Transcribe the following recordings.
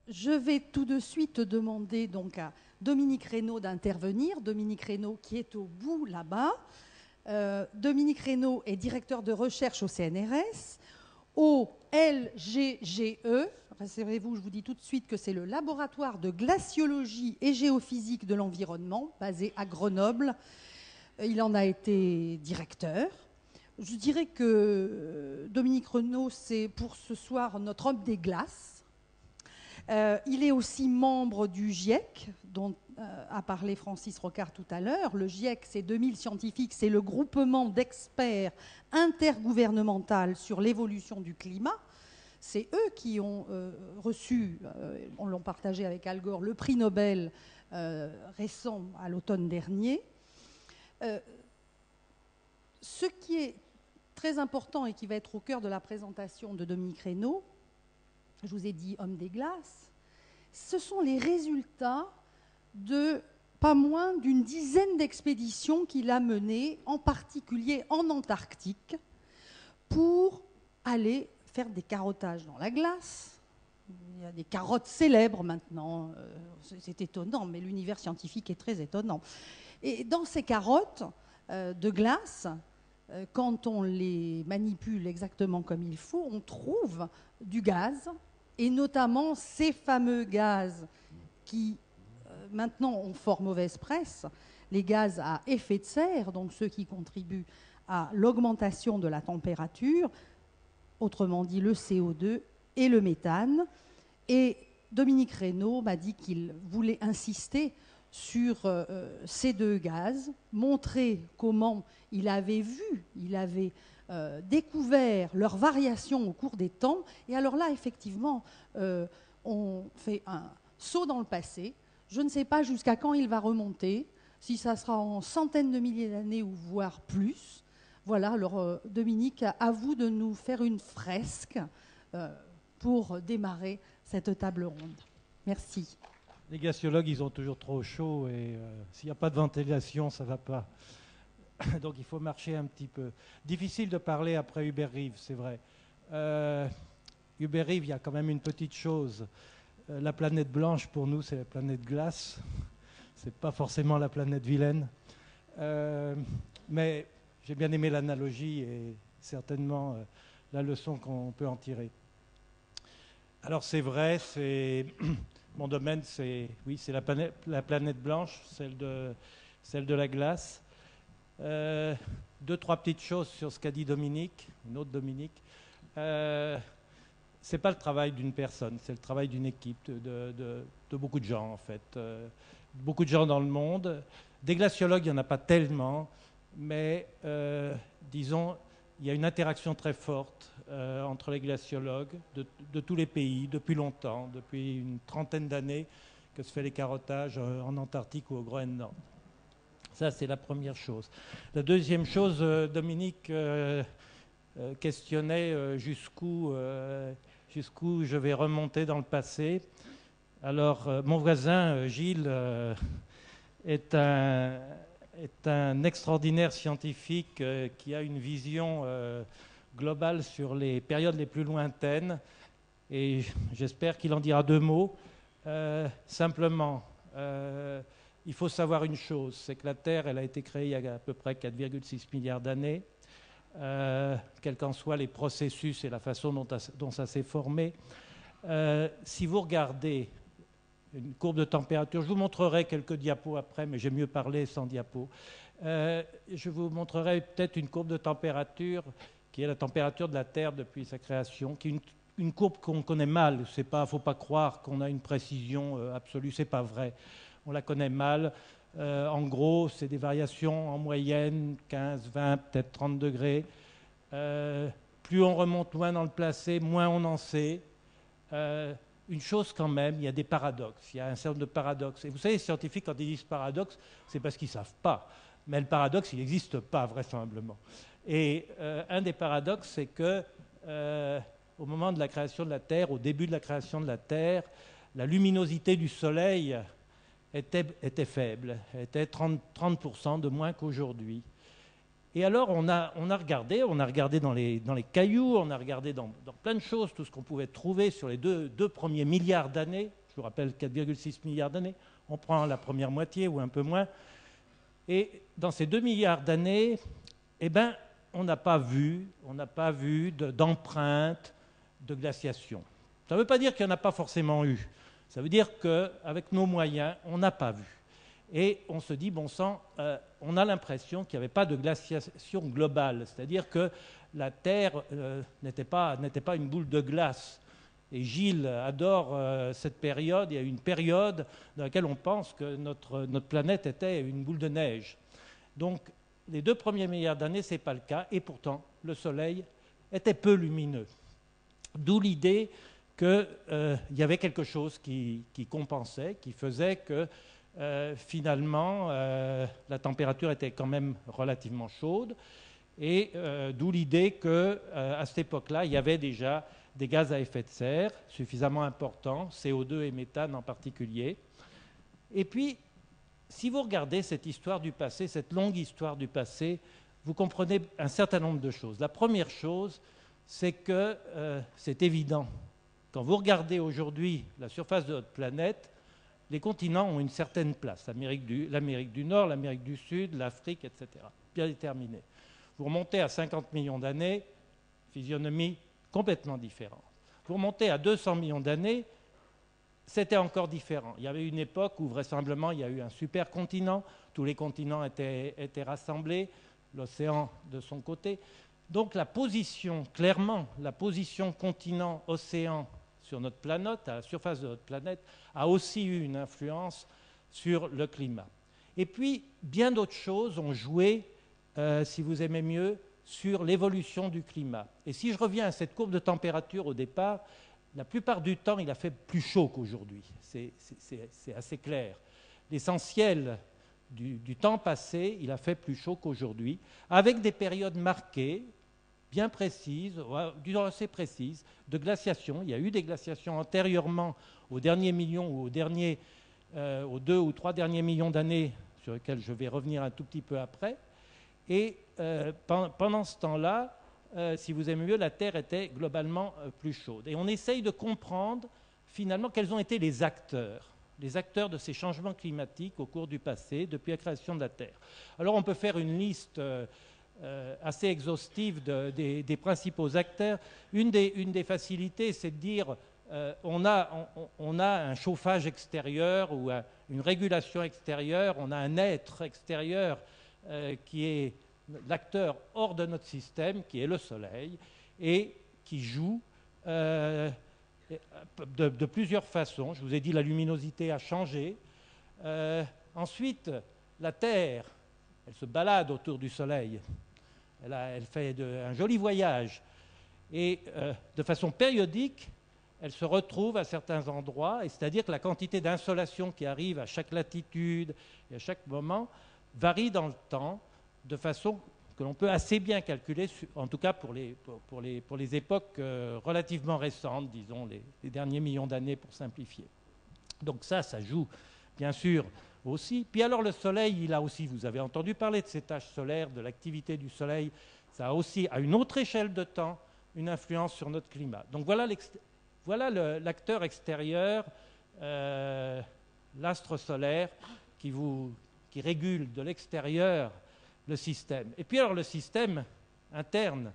Je vais tout de suite demander donc à Dominique Reynaud d'intervenir. Dominique Reynaud qui est au bout là-bas. Dominique Reynaud est directeur de recherche au CNRS, au LGGE. Rassurez-vous, je vous dis tout de suite que c'est le laboratoire de glaciologie et géophysique de l'environnement, basé à Grenoble. Il en a été directeur. Je dirais que Dominique Reynaud, c'est pour ce soir notre homme des glaces. Il est aussi membre du GIEC, dont a parlé Francis Rocard tout à l'heure. Le GIEC, c'est 2000 scientifiques, c'est le groupement d'experts intergouvernemental sur l'évolution du climat. C'est eux qui ont reçu, on l'a partagé avec Al Gore, le prix Nobel récent à l'automne dernier. Ce qui est très important et qui va être au cœur de la présentation de Dominique Reynaud, je vous ai dit homme des glaces, ce sont les résultats de pas moins d'une dizaine d'expéditions qu'il a menées, en particulier en Antarctique, pour aller faire des carottages dans la glace. Il y a des carottes célèbres maintenant, c'est étonnant, mais l'univers scientifique est très étonnant. Et dans ces carottes de glace, quand on les manipule exactement comme il faut, on trouve du gaz, et notamment ces fameux gaz qui maintenant ont fort mauvaise presse, les gaz à effet de serre, donc ceux qui contribuent à l'augmentation de la température, autrement dit le CO2 et le méthane. Et Dominique Reynaud m'a dit qu'il voulait insister sur ces deux gaz, montrer comment il avait découvert leurs variations au cours des temps. Et alors là, effectivement, on fait un saut dans le passé. Je ne sais pas jusqu'à quand il va remonter, si ça sera en centaines de milliers d'années ou voire plus. Voilà, alors Dominique, à vous de nous faire une fresque pour démarrer cette table ronde. Merci. Les glaciologues, ils ont toujours trop chaud et s'il n'y a pas de ventilation, ça ne va pas. Donc il faut marcher un petit peu. Difficile de parler après Hubert Reeves, c'est vrai. Hubert Reeves, il y a quand même une petite chose. La planète blanche, pour nous, c'est la planète glace. Ce n'est pas forcément la planète vilaine. Mais j'ai bien aimé l'analogie et certainement la leçon qu'on peut en tirer. Alors c'est vrai, mon domaine, c'est la planète blanche, celle de la glace. Deux, trois petites choses sur ce qu'a dit Dominique, une autre Dominique. C'est pas le travail d'une personne, c'est le travail d'une équipe, de beaucoup de gens en fait. Beaucoup de gens dans le monde. Des glaciologues, il n'y en a pas tellement, mais disons, il y a une interaction très forte entre les glaciologues de tous les pays, depuis longtemps, depuis une trentaine d'années que se fait les carottages en Antarctique ou au Groenland. Ça, c'est la première chose. La deuxième chose, Dominique questionnait jusqu'où je vais remonter dans le passé. Alors, mon voisin, Gilles, est un extraordinaire scientifique qui a une vision globale sur les périodes les plus lointaines. Et j'espère qu'il en dira deux mots. Simplement, il faut savoir une chose, c'est que la Terre, elle a été créée il y a à peu près 4,6 milliards d'années. Quels qu'en soient les processus et la façon dont ça s'est formé. Si vous regardez une courbe de température, je vous montrerai quelques diapos après, mais j'aime mieux parler sans diapos. Je vous montrerai peut-être une courbe de température qui est la température de la Terre depuis sa création, qui est une courbe qu'on connaît mal. Il ne faut pas croire qu'on a une précision absolue, ce n'est pas vrai. On la connaît mal. En gros, c'est des variations en moyenne, 15, 20, peut-être 30 degrés. Plus on remonte loin dans le passé, moins on en sait. Une chose quand même, il y a des paradoxes. Il y a un certain nombre de paradoxes. Et vous savez, les scientifiques, quand ils disent paradoxe, c'est parce qu'ils ne savent pas. Mais le paradoxe, il n'existe pas, vraisemblablement. Et un des paradoxes, c'est que au moment de la création de la Terre, au début de la création de la Terre, la luminosité du Soleil était faible, était 30% de moins qu'aujourd'hui. Et alors, on a regardé dans les cailloux, on a regardé dans plein de choses, tout ce qu'on pouvait trouver sur les deux premiers milliards d'années. Je vous rappelle 4,6 milliards d'années. On prend la première moitié ou un peu moins. Et dans ces 2 milliards d'années, eh ben, on n'a pas vu d'empreintes de glaciation. Ça ne veut pas dire qu'il n'y en a pas forcément eu. Ça veut dire qu'avec nos moyens, on n'a pas vu. Et on se dit, bon sang, on a l'impression qu'il n'y avait pas de glaciation globale, c'est-à-dire que la Terre n'était pas une boule de glace. Et Gilles adore cette période. Il y a une période dans laquelle on pense que notre planète était une boule de neige. Donc, les 2 premiers milliards d'années, ce n'est pas le cas, et pourtant, le Soleil était peu lumineux. D'où l'idée qu'il y avait quelque chose qui compensait, qui faisait que finalement, la température était quand même relativement chaude, et d'où l'idée qu'à cette époque-là, il y avait déjà des gaz à effet de serre suffisamment importants, CO2 et méthane en particulier. Et puis, si vous regardez cette histoire du passé, cette longue histoire du passé, vous comprenez un certain nombre de choses. La première chose, c'est que c'est évident. Quand vous regardez aujourd'hui la surface de notre planète, les continents ont une certaine place. L'Amérique du Nord, l'Amérique du Sud, l'Afrique, etc. Bien déterminé. Vous remontez à 50 millions d'années, physionomie complètement différente. Vous remontez à 200 millions d'années, c'était encore différent. Il y avait une époque où vraisemblablement il y a eu un supercontinent, tous les continents étaient rassemblés, l'océan de son côté. Donc la position, clairement, la position continent-océan sur notre planète, à la surface de notre planète, a aussi eu une influence sur le climat. Et puis, bien d'autres choses ont joué, si vous aimez mieux, sur l'évolution du climat. Et si je reviens à cette courbe de température au départ, la plupart du temps, il a fait plus chaud qu'aujourd'hui. C'est assez clair. L'essentiel du temps passé, il a fait plus chaud qu'aujourd'hui, avec des périodes marquées, bien précises, disons assez précises, de glaciation. Il y a eu des glaciations antérieurement au dernier million ou aux 2 ou 3 derniers millions d'années, sur lesquels je vais revenir un tout petit peu après. Et pendant ce temps-là, si vous aimez mieux, la Terre était globalement plus chaude. Et on essaye de comprendre finalement quels ont été les acteurs de ces changements climatiques au cours du passé, depuis la création de la Terre. Alors on peut faire une liste assez exhaustive des principaux acteurs. Une des facilités, c'est de dire on a un chauffage extérieur ou une régulation extérieure, on a un être extérieur qui est l'acteur hors de notre système, qui est le Soleil, et qui joue de plusieurs façons. Je vous ai dit, la luminosité a changé. Ensuite, la Terre, elle se balade autour du Soleil. Elle fait un joli voyage. Et de façon périodique, elle se retrouve à certains endroits, et c'est-à-dire que la quantité d'insolation qui arrive à chaque latitude et à chaque moment varie dans le temps, de façon que l'on peut assez bien calculer, en tout cas pour les époques relativement récentes, disons les derniers millions d'années pour simplifier. Donc ça joue bien sûr aussi. Puis alors le Soleil, il a aussi, vous avez entendu parler de ces taches solaires, de l'activité du Soleil, ça a aussi, à une autre échelle de temps, une influence sur notre climat. Donc voilà l'acteur extérieur, l'astre solaire, qui régule de l'extérieur le système. Et puis alors le système interne,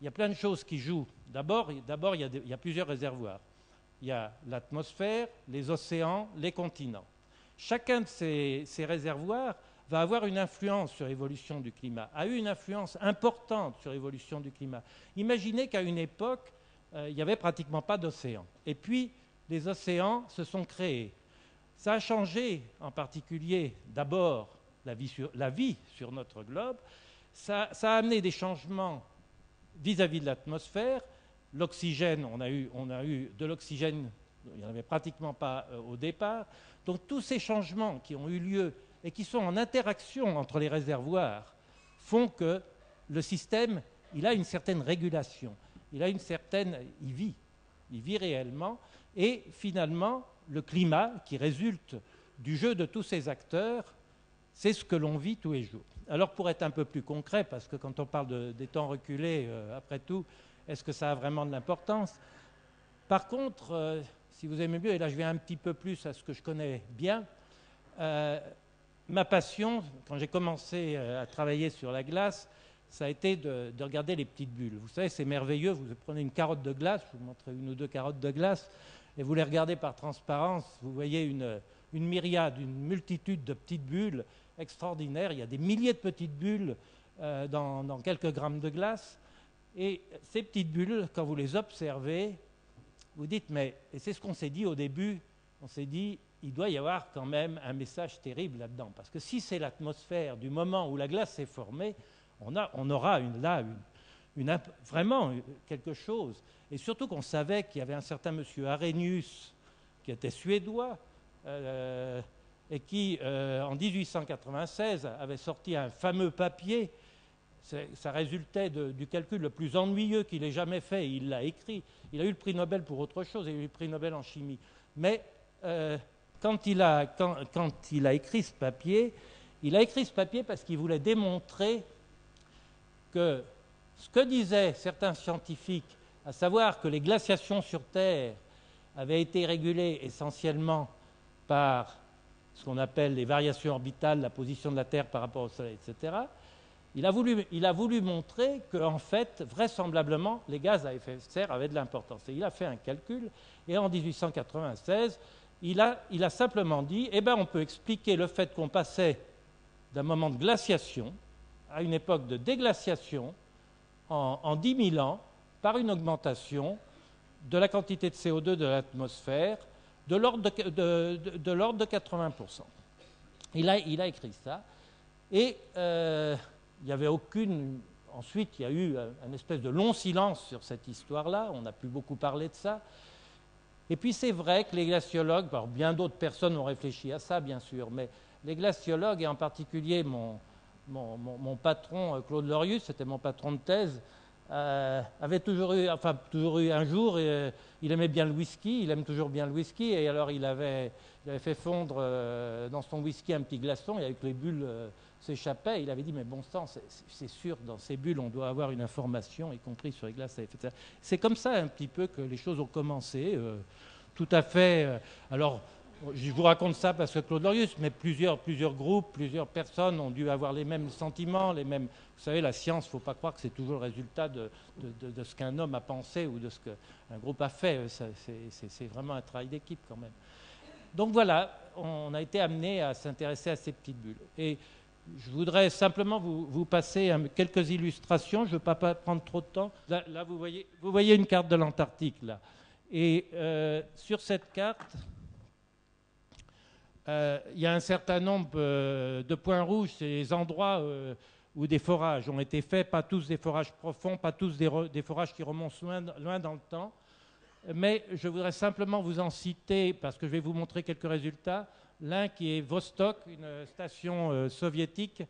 il y a plein de choses qui jouent. D'abord il y a plusieurs réservoirs. Il y a l'atmosphère, les océans, les continents. Chacun de ces réservoirs va avoir une influence sur l'évolution du climat, a eu une influence importante sur l'évolution du climat. Imaginez qu'à une époque, il n'y avait pratiquement pas d'océans. Et puis, les océans se sont créés. Ça a changé, en particulier, d'abord, la vie sur notre globe. Ça a amené des changements vis-à-vis de l'atmosphère. L'oxygène, on a eu de l'oxygène, il n'y en avait pratiquement pas au départ. Donc tous ces changements qui ont eu lieu et qui sont en interaction entre les réservoirs font que le système, il a une certaine régulation, il vit réellement, et finalement le climat qui résulte du jeu de tous ces acteurs, c'est ce que l'on vit tous les jours. Alors pour être un peu plus concret, parce que quand on parle des temps reculés, après tout, est-ce que ça a vraiment de l'importance? Par contre, si vous aimez mieux, et là je vais un petit peu plus à ce que je connais bien, ma passion, quand j'ai commencé à travailler sur la glace, ça a été de regarder les petites bulles. Vous savez, c'est merveilleux, vous prenez une carotte de glace, je vous montrerai une ou deux carottes de glace, et vous les regardez par transparence, vous voyez une myriade, une multitude de petites bulles extraordinaires. Il y a des milliers de petites bulles dans quelques grammes de glace. Et ces petites bulles, quand vous les observez, vous dites, mais, et c'est ce qu'on s'est dit au début, on s'est dit, il doit y avoir quand même un message terrible là-dedans. Parce que si c'est l'atmosphère du moment où la glace s'est formée, on aura vraiment quelque chose. Et surtout qu'on savait qu'il y avait un certain monsieur Arrhenius, qui était suédois, et qui, en 1896, avait sorti un fameux papier. Ça résultait du calcul le plus ennuyeux qu'il ait jamais fait. Il l'a écrit. Il a eu le prix Nobel pour autre chose, il a eu le prix Nobel en chimie. Mais quand il a écrit ce papier, parce qu'il voulait démontrer que ce que disaient certains scientifiques, à savoir que les glaciations sur Terre avaient été régulées essentiellement par ce qu'on appelle les variations orbitales, la position de la Terre par rapport au Soleil, etc., il a voulu montrer qu'en fait, vraisemblablement, les gaz à effet de serre avaient de l'importance. Et il a fait un calcul, et en 1896, il a simplement dit, eh bien, on peut expliquer le fait qu'on passait d'un moment de glaciation à une époque de déglaciation en 10 000 ans par une augmentation de la quantité de CO2 de l'atmosphère de l'ordre de 80%. Il a écrit ça. Et il n'y avait aucune... Ensuite, il y a eu un espèce de long silence sur cette histoire-là. On n'a plus beaucoup parlé de ça. Et puis c'est vrai que les glaciologues, alors bien d'autres personnes ont réfléchi à ça, bien sûr, mais les glaciologues, et en particulier mon patron, Claude Lorius, c'était mon patron de thèse, avait toujours eu un jour, il aimait bien le whisky, il aime toujours bien le whisky, et alors il avait fait fondre dans son whisky un petit glaçon, et avec les bulles s'échappaient, il avait dit, mais bon sang, c'est sûr, dans ces bulles, on doit avoir une information, y compris sur les glaces à effet de serre. C'est comme ça un petit peu que les choses ont commencé, tout à fait... alors, je vous raconte ça parce que Claude Lorius, mais plusieurs groupes, plusieurs personnes ont dû avoir les mêmes sentiments, les mêmes... Vous savez, la science, il ne faut pas croire que c'est toujours le résultat de ce qu'un homme a pensé ou de ce qu'un groupe a fait. C'est vraiment un travail d'équipe quand même. Donc voilà, on a été amené à s'intéresser à ces petites bulles. Et je voudrais simplement vous passer quelques illustrations. Je ne veux pas prendre trop de temps. Là vous voyez une carte de l'Antarctique, là. Et sur cette carte... il y a un certain nombre de points rouges, c'est les endroits où des forages ont été faits, pas tous des forages profonds, pas tous des forages qui remontent loin dans le temps. Mais je voudrais simplement vous en citer, parce que je vais vous montrer quelques résultats. L'un qui est Vostok, une station soviétique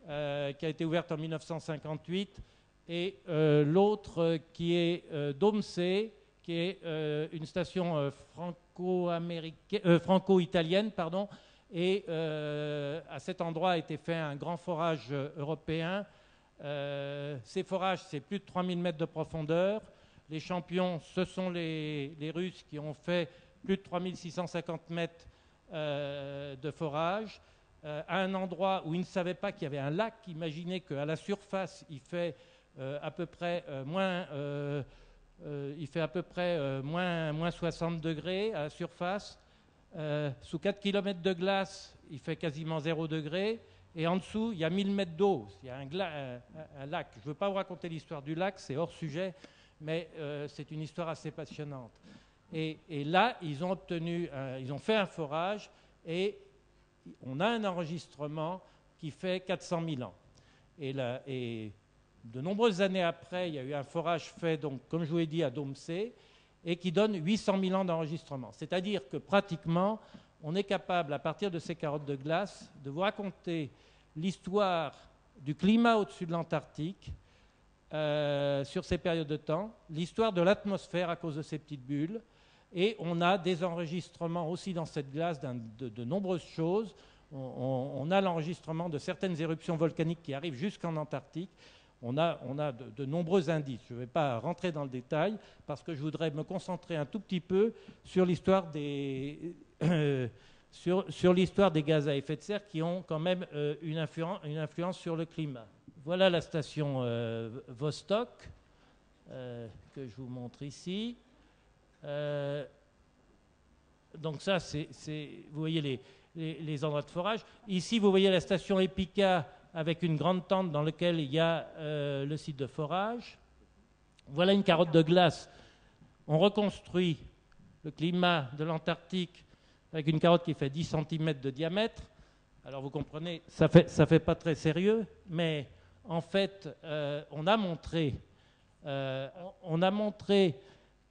qui a été ouverte en 1958, et l'autre qui est Domsé, qui est une station franco-italienne, pardon, et à cet endroit a été fait un grand forage européen. Ces forages, c'est plus de 3000 mètres de profondeur. Les champions, ce sont les Russes qui ont fait plus de 3650 mètres de forage, à un endroit où ils ne savaient pas qu'il y avait un lac. Imaginez qu'à la surface, il fait à peu près moins 60 degrés à la surface. Sous 4 km de glace, il fait quasiment 0 degré. Et en dessous, il y a 1000 mètres d'eau. Il y a un lac. Je ne veux pas vous raconter l'histoire du lac, c'est hors sujet, mais c'est une histoire assez passionnante. Et là, ils ont fait un forage et on a un enregistrement qui fait 400 000 ans. Et de nombreuses années après, il y a eu un forage fait, donc, comme je vous l'ai dit, à Domsé, et qui donne 800 000 ans d'enregistrement. C'est-à-dire que pratiquement, on est capable, à partir de ces carottes de glace, de vous raconter l'histoire du climat au-dessus de l'Antarctique sur ces périodes de temps, l'histoire de l'atmosphère à cause de ces petites bulles, et on a des enregistrements aussi dans cette glace de nombreuses choses. on a l'enregistrement de certaines éruptions volcaniques qui arrivent jusqu'en Antarctique. On a de nombreux indices. Je ne vais pas rentrer dans le détail parce que je voudrais me concentrer un tout petit peu sur l'histoire des, sur l'histoire des gaz à effet de serre qui ont quand même une influence sur le climat. Voilà la station Vostok que je vous montre ici. Donc ça, vous voyez les endroits de forage. Ici, vous voyez la station Epica avec une grande tente dans laquelle il y a le site de forage. Voilà une carotte de glace. On reconstruit le climat de l'Antarctique avec une carotte qui fait 10 cm de diamètre. Alors vous comprenez, ça fait pas très sérieux, mais en fait, on a montré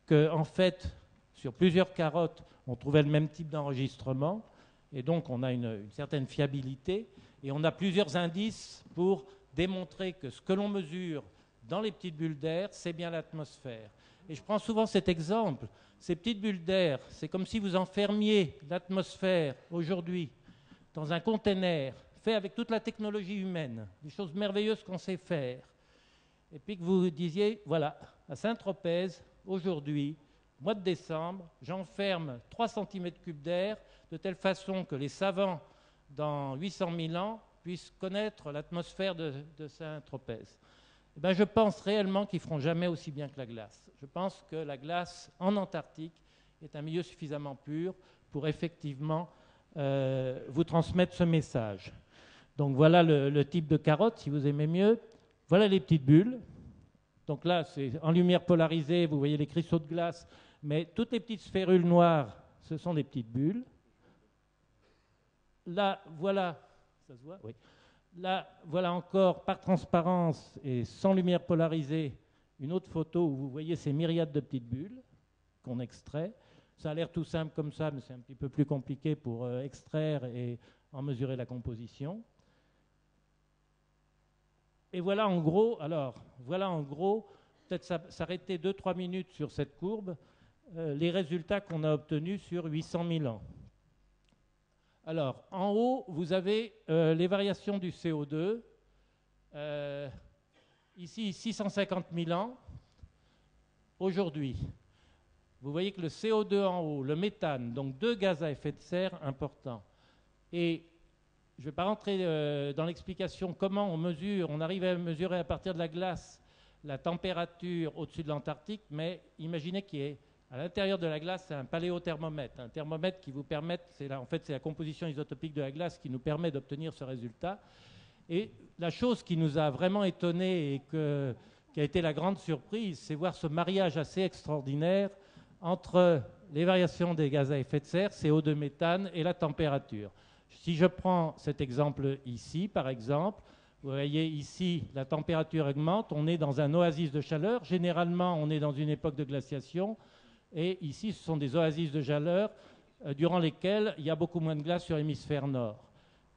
que en fait, sur plusieurs carottes, on trouvait le même type d'enregistrement, et donc on a une certaine fiabilité. Et on a plusieurs indices pour démontrer que ce que l'on mesure dans les petites bulles d'air, c'est bien l'atmosphère. Et je prends souvent cet exemple. Ces petites bulles d'air, c'est comme si vous enfermiez l'atmosphère aujourd'hui dans un conteneur fait avec toute la technologie humaine, des choses merveilleuses qu'on sait faire. Et puis que vous disiez, voilà, à Saint-Tropez, aujourd'hui, mois de décembre, j'enferme 3 cm3 d'air de telle façon que les savants dans 800 000 ans, puissent connaître l'atmosphère de Saint-Tropez. Eh bien, je pense réellement qu'ils ne feront jamais aussi bien que la glace. Je pense que la glace en Antarctique est un milieu suffisamment pur pour effectivement vous transmettre ce message. Donc voilà le type de carotte, si vous aimez mieux. Voilà les petites bulles. Donc là, c'est en lumière polarisée, vous voyez les cristaux de glace, mais toutes les petites sphérules noires, ce sont des petites bulles. Là, voilà, ça se voit, oui. Là, voilà encore, par transparence et sans lumière polarisée, une autre photo où vous voyez ces myriades de petites bulles qu'on extrait. Ça a l'air tout simple comme ça, mais c'est un petit peu plus compliqué pour extraire et en mesurer la composition. Et voilà en gros, peut-être s'arrêter 2-3 minutes sur cette courbe, les résultats qu'on a obtenus sur 800 000 ans. Alors, en haut, vous avez les variations du CO2. Ici, 650 000 ans. Aujourd'hui, vous voyez que le CO2 en haut, le méthane, donc 2 gaz à effet de serre importants. Et je ne vais pas rentrer dans l'explication comment on arrive à mesurer à partir de la glace la température au-dessus de l'Antarctique, mais imaginez qu'il y ait à l'intérieur de la glace, c'est un paléothermomètre. Un thermomètre qui vous permet, c'est la composition isotopique de la glace qui nous permet d'obtenir ce résultat. Et la chose qui nous a vraiment étonnés et qui a été la grande surprise, c'est voir ce mariage assez extraordinaire entre les variations des gaz à effet de serre, CO2, méthane, et la température. Si je prends cet exemple ici, par exemple, vous voyez ici, la température augmente, on est dans un oasis de chaleur. Généralement, on est dans une époque de glaciation. Et ici, ce sont des oasis de chaleur durant lesquelles il y a beaucoup moins de glace sur l'hémisphère nord.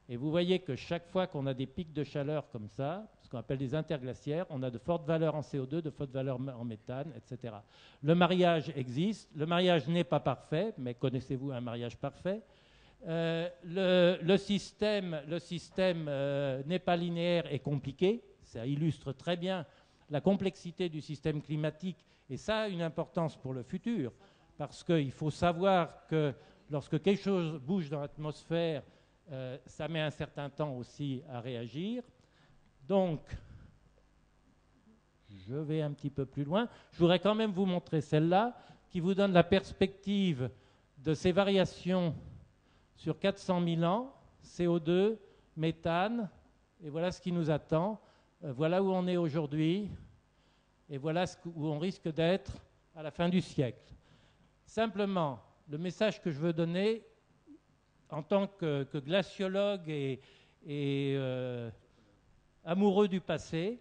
Et vous voyez que chaque fois qu'on a des pics de chaleur comme ça, ce qu'on appelle des interglaciaires, on a de fortes valeurs en CO2, de fortes valeurs en méthane, etc. Le mariage existe. Le mariage n'est pas parfait, mais connaissez-vous un mariage parfait? Le système n'est pas linéaire et compliqué. Ça illustre très bien la complexité du système climatique. Et ça a une importance pour le futur, parce qu'il faut savoir que lorsque quelque chose bouge dans l'atmosphère, ça met un certain temps aussi à réagir. Donc, je vais un petit peu plus loin. Je voudrais quand même vous montrer celle-là, qui vous donne la perspective de ces variations sur 400 000 ans, CO2, méthane, et voilà ce qui nous attend. Voilà où on est aujourd'hui. Et voilà où on risque d'être à la fin du siècle. Simplement, le message que je veux donner, en tant que glaciologue et amoureux du passé,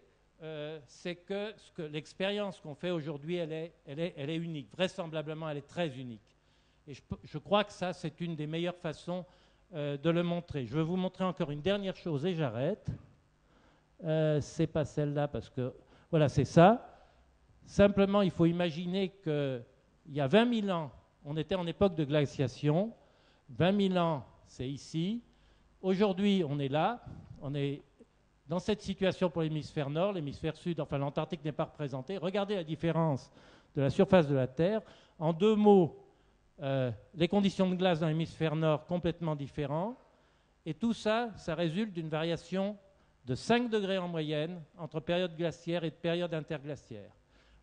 c'est que l'expérience qu'on fait aujourd'hui, elle est unique. Vraisemblablement, elle est très unique. Et je crois que ça, c'est une des meilleures façons de le montrer. Je vais vous montrer encore une dernière chose et j'arrête. C'est pas celle-là parce que... Voilà, c'est ça. Simplement, il faut imaginer qu'il y a 20 000 ans, on était en époque de glaciation. 20 000 ans, c'est ici. Aujourd'hui, on est là, on est dans cette situation pour l'hémisphère nord, l'hémisphère sud, enfin l'Antarctique n'est pas représenté. Regardez la différence de la surface de la Terre. En 2 mots, les conditions de glace dans l'hémisphère nord complètement différentes. Et tout ça, ça résulte d'une variation de 5 degrés en moyenne entre période glaciaire et période interglaciaire.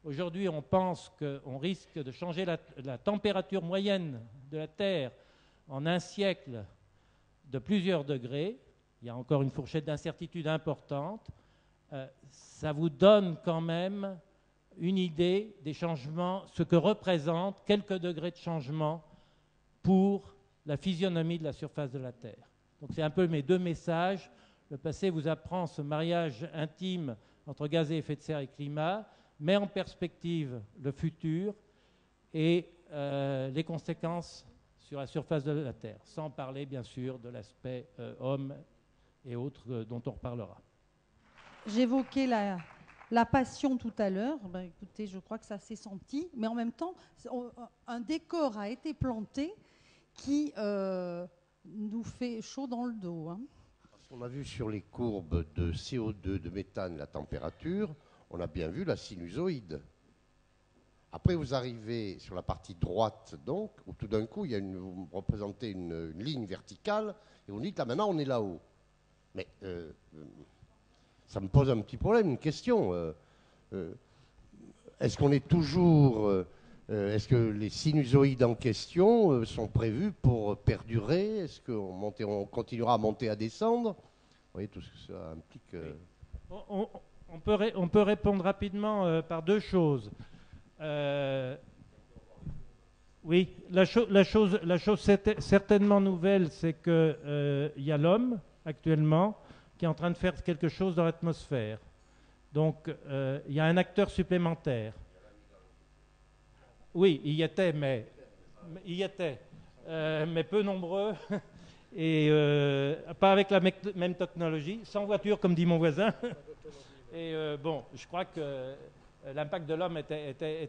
Aujourd'hui, on pense qu'on risque de changer la température moyenne de la Terre en un siècle de plusieurs degrés. Il y a encore une fourchette d'incertitude importante. Ça vous donne quand même une idée des changements, ce que représentent quelques degrés de changement pour la physionomie de la surface de la Terre. Donc c'est un peu mes 2 messages. Le passé vous apprend ce mariage intime entre gaz à effet de serre et climat, met en perspective le futur et les conséquences sur la surface de la Terre, sans parler bien sûr de l'aspect homme et autres dont on reparlera. J'évoquais la passion tout à l'heure. Ben, écoutez, je crois que ça s'est senti, mais en même temps, un décor a été planté qui nous fait chaud dans le dos. Hein. On a vu sur les courbes de CO2, de méthane, la température, on a bien vu la sinusoïde. Après, vous arrivez sur la partie droite, donc, où tout d'un coup, vous représentez une ligne verticale, et vous dites, là, maintenant, on est là-haut. Mais ça me pose un petit problème, une question. Est-ce qu'on est toujours... est-ce que les sinusoïdes en question sont prévus pour perdurer? Est-ce qu'on continuera à monter, à descendre? Vous voyez, tout ce que ça implique. On peut répondre rapidement par 2 choses. Oui, la chose certainement nouvelle, c'est qu'il y a l'homme actuellement qui est en train de faire quelque chose dans l'atmosphère. Donc, il y a un acteur supplémentaire. Oui, il y était, mais peu nombreux et pas avec la même technologie, sans voiture, comme dit mon voisin. Et bon, je crois que l'impact de l'homme était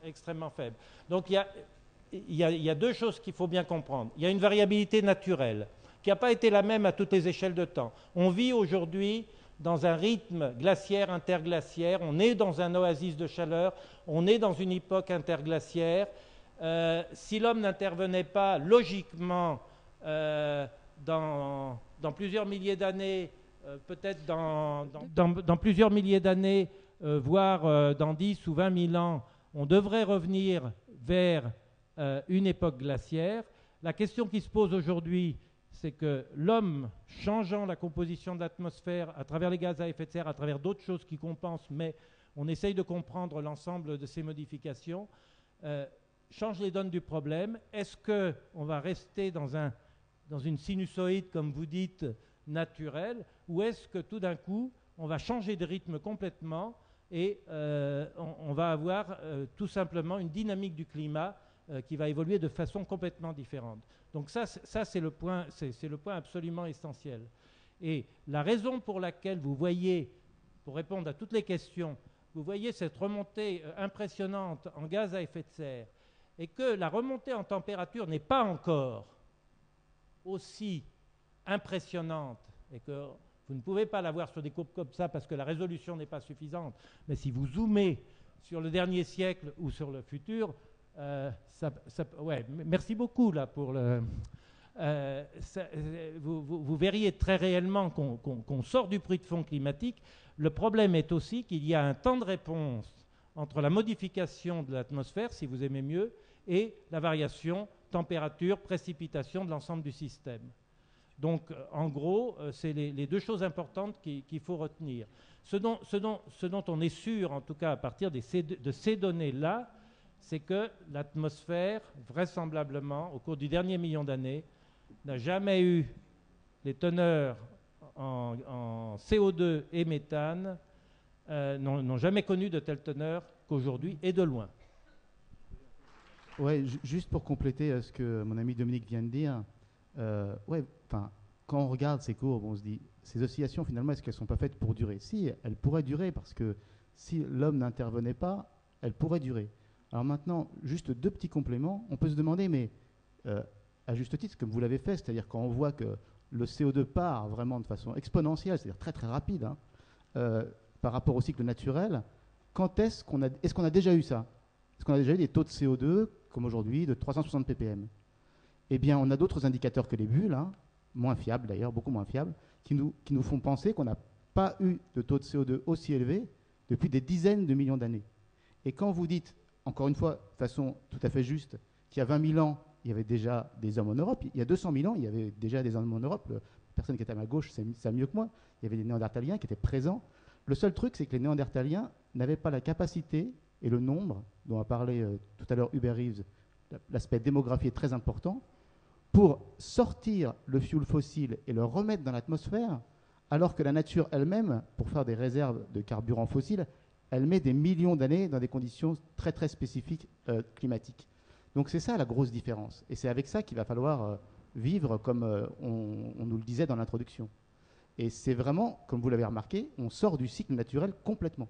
extrêmement faible. Donc, il y a 2 choses qu'il faut bien comprendre. Il y a une variabilité naturelle qui n'a pas été la même à toutes les échelles de temps. On vit aujourd'hui dans un rythme glaciaire, interglaciaire, on est dans un oasis de chaleur, on est dans une époque interglaciaire. Si l'homme n'intervenait pas logiquement dans plusieurs milliers d'années, peut-être dans plusieurs milliers d'années, voire dans 10 ou 20 000 ans, on devrait revenir vers une époque glaciaire. La question qui se pose aujourd'hui, c'est que l'homme, changeant la composition de l'atmosphère à travers les gaz à effet de serre, à travers d'autres choses qui compensent, mais on essaye de comprendre l'ensemble de ces modifications, change les donnes du problème. Est-ce qu'on va rester dans une sinusoïde, comme vous dites, naturelle, ou est-ce que tout d'un coup, on va changer de rythme complètement et on va avoir tout simplement une dynamique du climat qui va évoluer de façon complètement différente. Donc ça c'est le point absolument essentiel. Et la raison pour laquelle vous voyez, pour répondre à toutes les questions, vous voyez cette remontée impressionnante en gaz à effet de serre, et que la remontée en température n'est pas encore aussi impressionnante, et que vous ne pouvez pas la voir sur des courbes comme ça parce que la résolution n'est pas suffisante, mais si vous zoomez sur le dernier siècle ou sur le futur, ouais, merci beaucoup là pour le... vous verriez très réellement qu'on sort du bruit de fond climatique. Le problème est aussi qu'il y a un temps de réponse entre la modification de l'atmosphère, si vous aimez mieux, et la variation température, précipitation de l'ensemble du système. Donc, en gros, c'est les 2 choses importantes qu'il faut retenir. Ce dont on est sûr, en tout cas à partir de ces données-là, c'est que l'atmosphère, vraisemblablement, au cours du dernier million d'années, n'a jamais eu les teneurs en CO2 et méthane, n'ont jamais connu de telles teneurs qu'aujourd'hui, et de loin. Ouais, juste pour compléter ce que mon ami Dominique vient de dire, quand on regarde ces courbes, on se dit, ces oscillations, finalement, est-ce qu'elles ne sont pas faites pour durer? Si, elles pourraient durer, parce que si l'homme n'intervenait pas, elles pourraient durer. Alors maintenant, juste 2 petits compléments. On peut se demander, mais à juste titre, comme vous l'avez fait, c'est-à-dire quand on voit que le CO2 part vraiment de façon exponentielle, c'est-à-dire très très rapide, hein, par rapport au cycle naturel, est-ce qu'on a déjà eu ça? Est-ce qu'on a déjà eu des taux de CO2, comme aujourd'hui, de 360 ppm? Eh bien, on a d'autres indicateurs que les bulles, hein, moins fiables d'ailleurs, beaucoup moins fiables, qui nous font penser qu'on n'a pas eu de taux de CO2 aussi élevé depuis des dizaines de millions d'années. Et quand vous dites, encore une fois, de façon tout à fait juste, qu'il y a 20 000 ans, il y avait déjà des hommes en Europe, il y a 200 000 ans, il y avait déjà des hommes en Europe, la personne qui était à ma gauche sait ça mieux que moi, il y avait des Néandertaliens qui étaient présents. Le seul truc, c'est que les Néandertaliens n'avaient pas la capacité et le nombre, dont a parlé tout à l'heure Hubert Reeves, l'aspect démographie est très important, pour sortir le fioul fossile et le remettre dans l'atmosphère, alors que la nature elle-même, pour faire des réserves de carburant fossile, elle met des millions d'années dans des conditions très très spécifiques climatiques. Donc c'est ça la grosse différence. Et c'est avec ça qu'il va falloir vivre comme on nous le disait dans l'introduction. Et c'est vraiment, comme vous l'avez remarqué, on sort du cycle naturel complètement.